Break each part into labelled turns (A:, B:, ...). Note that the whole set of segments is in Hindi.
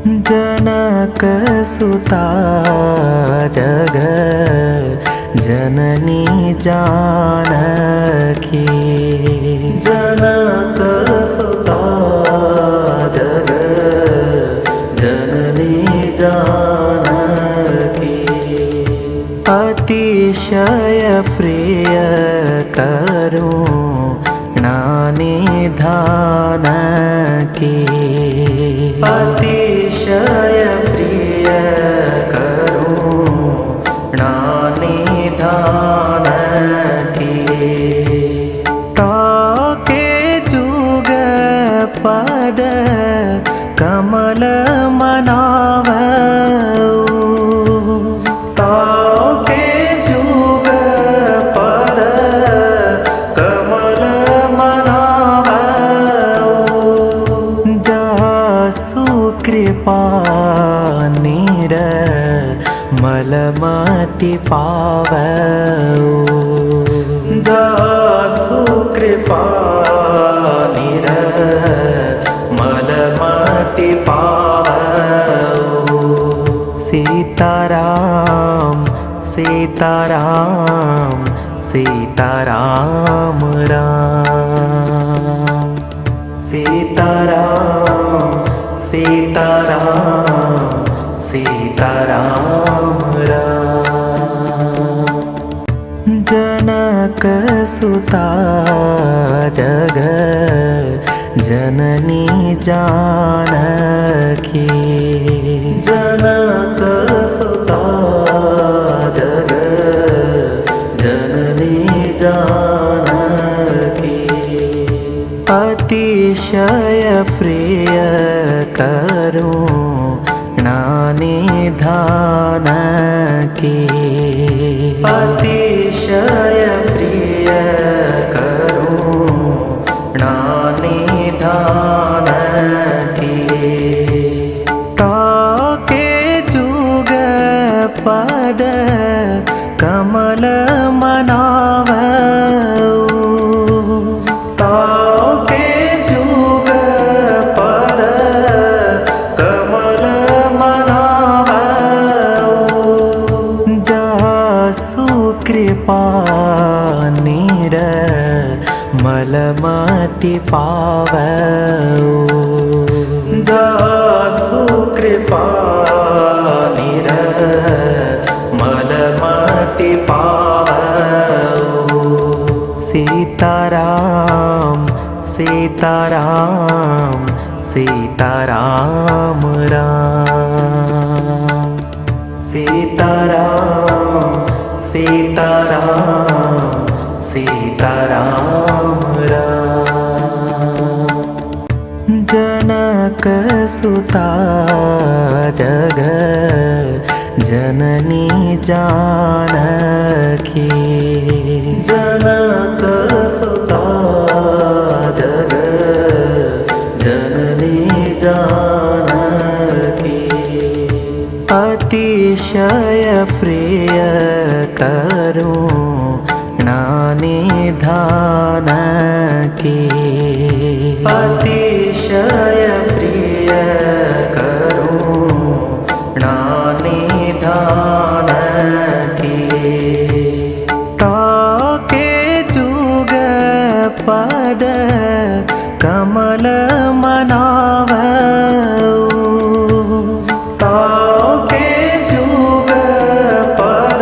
A: जनकसुता जग जननी जानकी। जनकसुता जग जननी जानकी। अतिशय प्रिय करुणा निधान की। अतिशय प्रिय करुणा निधान की। ताके जुग पद कमल मनावऊ। ताके जुग पद कमल मनावऊ। जासु कृपा निर्मलमति पावऊ। जासु कृपा निर्मलमति पावऊ। सीताराम सीताराम सीताराम राम। सीताराम सीताराम सीताराम राम। जनकसुता जग जननी जानकी। जनकसुता जग जननी जानकी। अतिशय प्रिय करुणा निधान की। अतिशय प्रिय करुणा निधान की। ताके जुग पद कमल मनावऊ। ताके जुग पद कमल मनावऊ। जासु कृपा निर्मलमति पावऊ। जासु कृपा निर्मलमति पावऊ। सीताराम सीताराम सीताराम राम। सीताराम सीताराम सीताराम राम। जनकसुता जग जननी जानकी। जनकसुता जग जननी जानकी। अतिशय प्रिय करुणा निधान की। अतिशय प्रिय करुणा निधान की। ताके जुग पद कमल मनावऊ। ताके जुग पद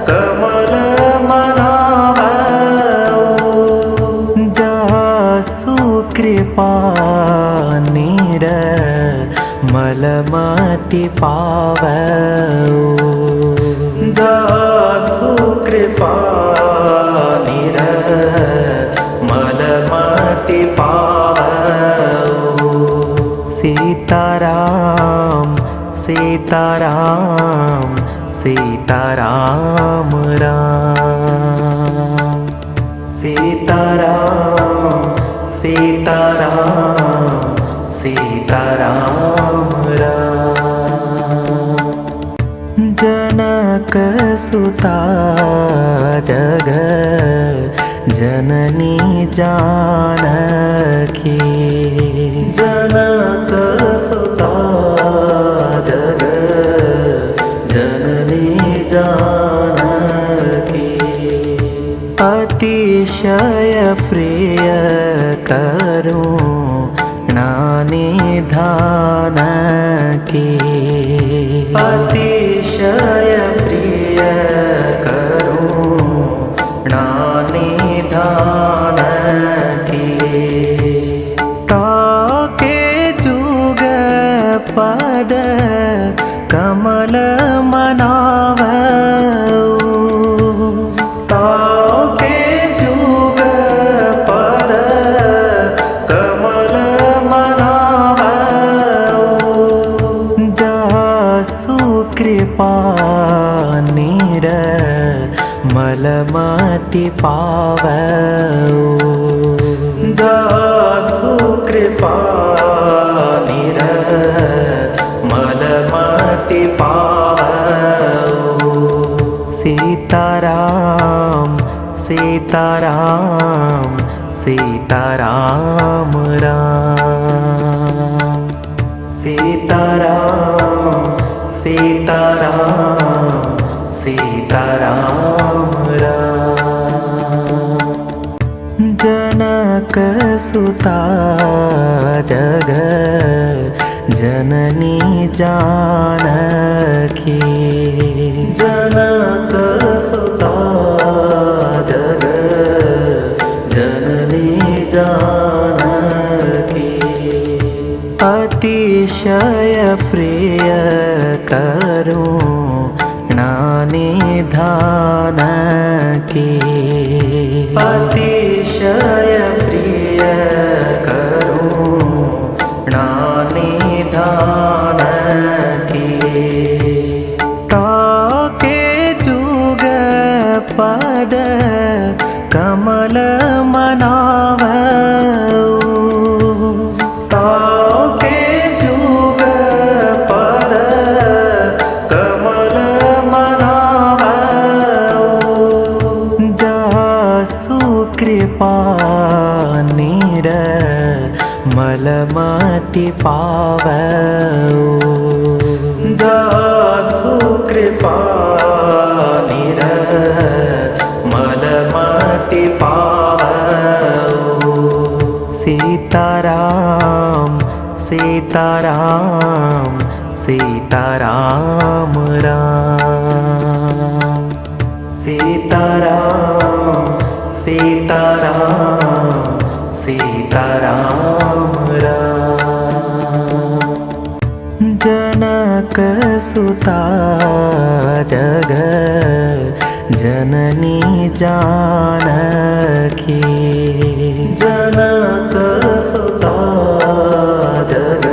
A: कमल मनावऊ। जासु कृपा निर्मलमति पावऊ। जासु कृपा निर्मलमति पावऊ। सीताराम सीताराम सीताराम राम। सीताराम सीताराम सीताराम राम। जनकसुता जग जननी जानकी। जनकसुता निधान के अतिशय प्रिय करुणा निधान के ताके जुग पद कमल मनावऊ ताके जुग पद कमल मनावऊ जासु कृपा मलमति पावऊ जासु कृपा मलमति पावऊ सीताराम सीताराम सीताराम राम सीताराम सीताराम सीताराम राम जनक सुता जग जननी जानकी जनक सुता जग जननी जानकी अतिशय प्रिय करुणा निधान के अतिशय प्रिय करुणा निधान के ताके जुग पद कमल मनावऊ ताके जुग पद कमल मनावऊ जासु कृपा मलमति पावऊ जासु कृपा मलमति पावऊ सीताराम सीताराम सीताराम राम सीताराम सीताराम सीताराम राम जनक सुता जग जननी जानकी जनक सुता जग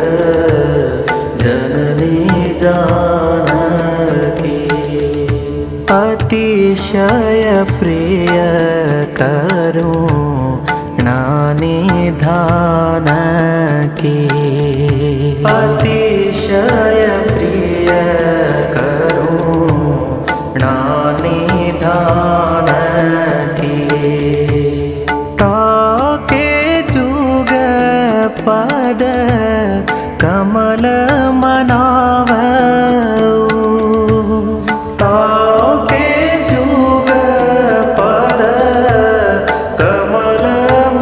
A: जननी जानकी अतिशय प्रिय करुणा निधान के अतिशय प्रिय करुणा निधान के ताके जुग पद कमल मनावऊ ताके जुग पद कमल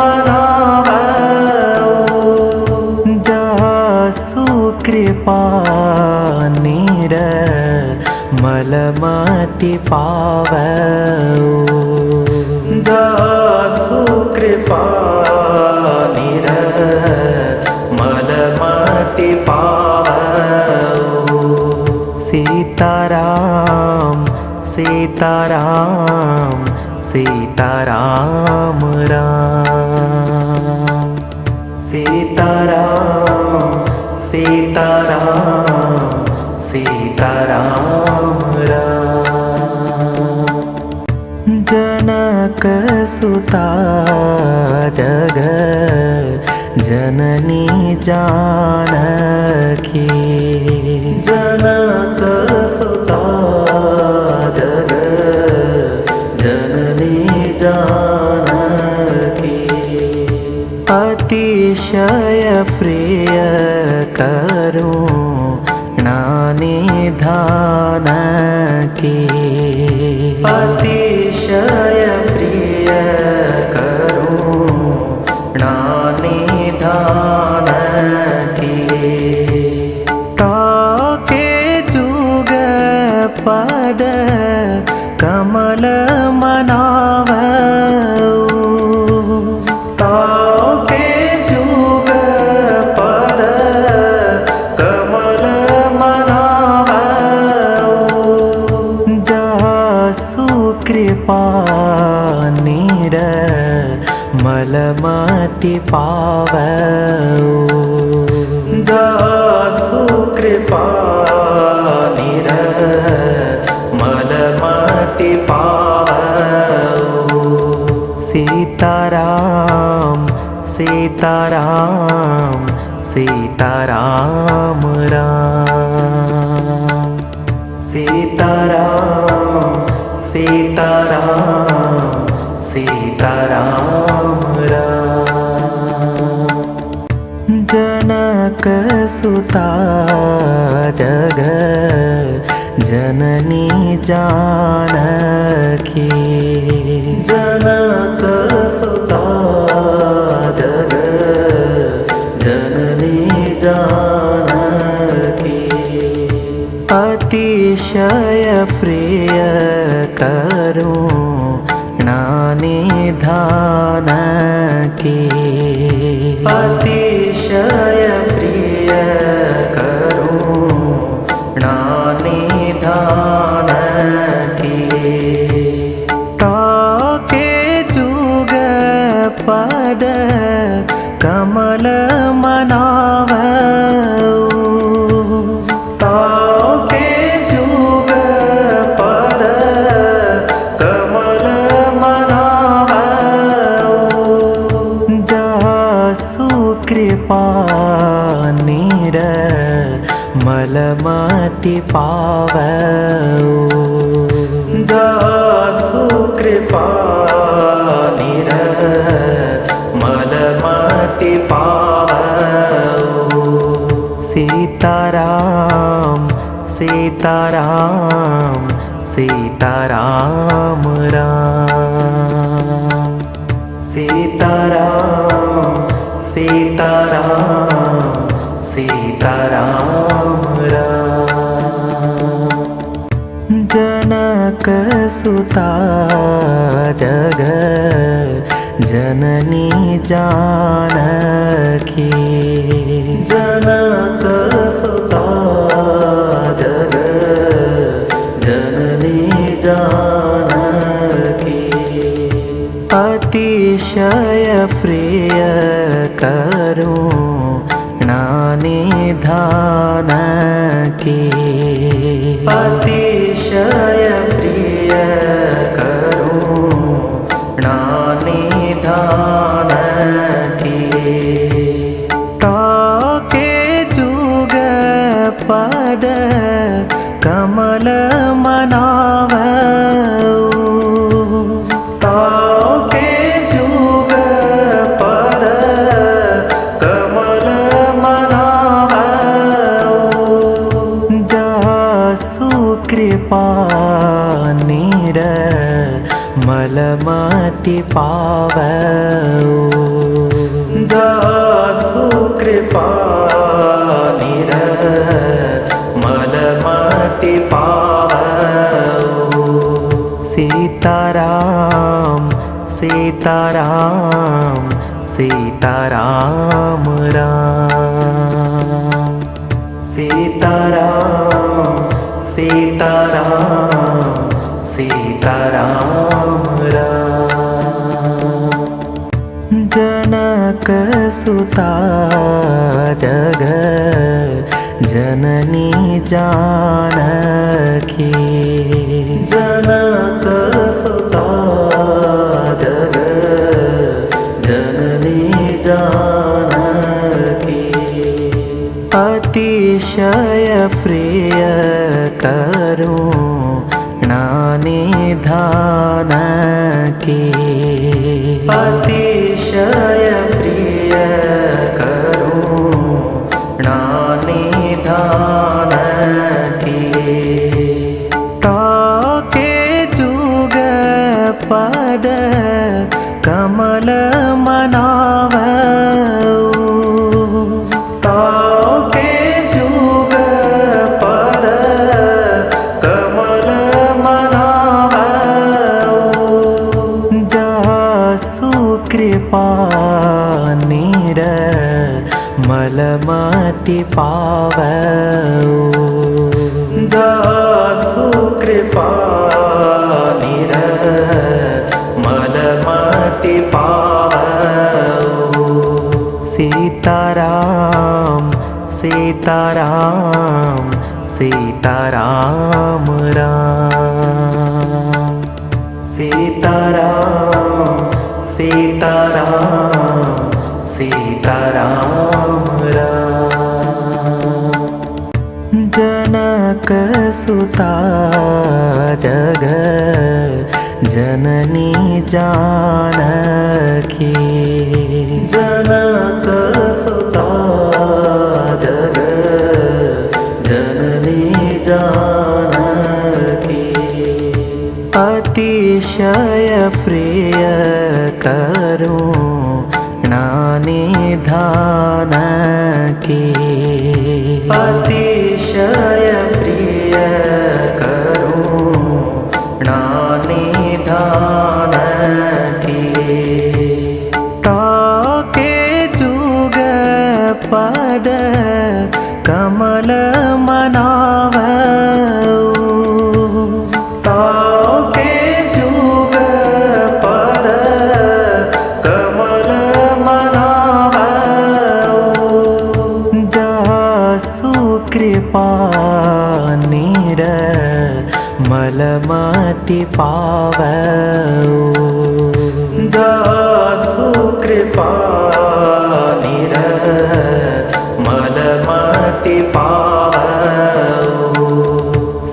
A: मनावऊ जासु कृपा मलमति पावऊ जासु कृपा मलमति पावऊ सीताराम सीताराम सीताराम राम सीताराम सीताराम सीताराम राम जनक सुता जग जननी जानकी जनक सुता जग जननी जानकी अतिशय प्रिय करुणा निधान के अतिशय प्रिय करुणा निधान के पद कमल मनाव ताके जुग पद कमल मनाव जासु कृपा नीर मलमति पाव जासु कृपा नीर मलमति पाव सीताराम सीताराम सीताराम राम सीताराम सीताराम सीताराम राम जनक सुता जग जननी जानकी जनक सुता जग जननी जानकी अतिशय प्रिय करूं निधान की अतिशय प्रिय करुणा निधान की ताके जुग पद कमल मनाव ताके जुग पद कमल कृपा नीर मलमति पाव जासु कृपा नीर मलमति पाव सीताराम सीताराम सीताराम राम सीताराम सीताराम सीताराम राम जनक सुता जग जननी जानकी जनक सुता जग जननी जानकी अतिशय प्रिय करुणा निधान की अतिशय प्रिय करुणा निधान की ताके जुग पद कमल मनाव ताके जुग पद कमल मनाव जासु कृपा नीर मलमति पाव जासु कृपा नीर मलमति पाव सीताराम सीताराम सीताराम राम सीताराम सीताराम सीताराम राम जनक सुता जग जननी जानकी जनक सुता जग जननी जानकी अतिशय प्रिय करुणा निधान की अतिशय प्रिय करुणा निधान की ताके जुग पद कमल मनाव ताके जुग पद कमल मति पावो दासु कृपा निर्मल मति पावो सीताराम सीताराम सीताराम राम सीताराम सीताराम सीताराम राम जनक सुता जग जननी जानकी जनक सुता जग जननी जानकी अतिशय प्रिय करुणा निधान की अतिशय प्रिय करुणा निधान की ताके जुग पद कमल मनावो ताके जुग पद कमल मनावो जासु कृपा निर्मल मति पावो दासु कृपा निर्मल मति पावो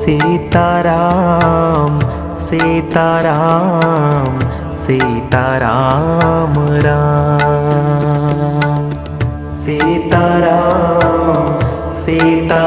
A: सीताराम सीताराम सीताराम राम सीताराम सीता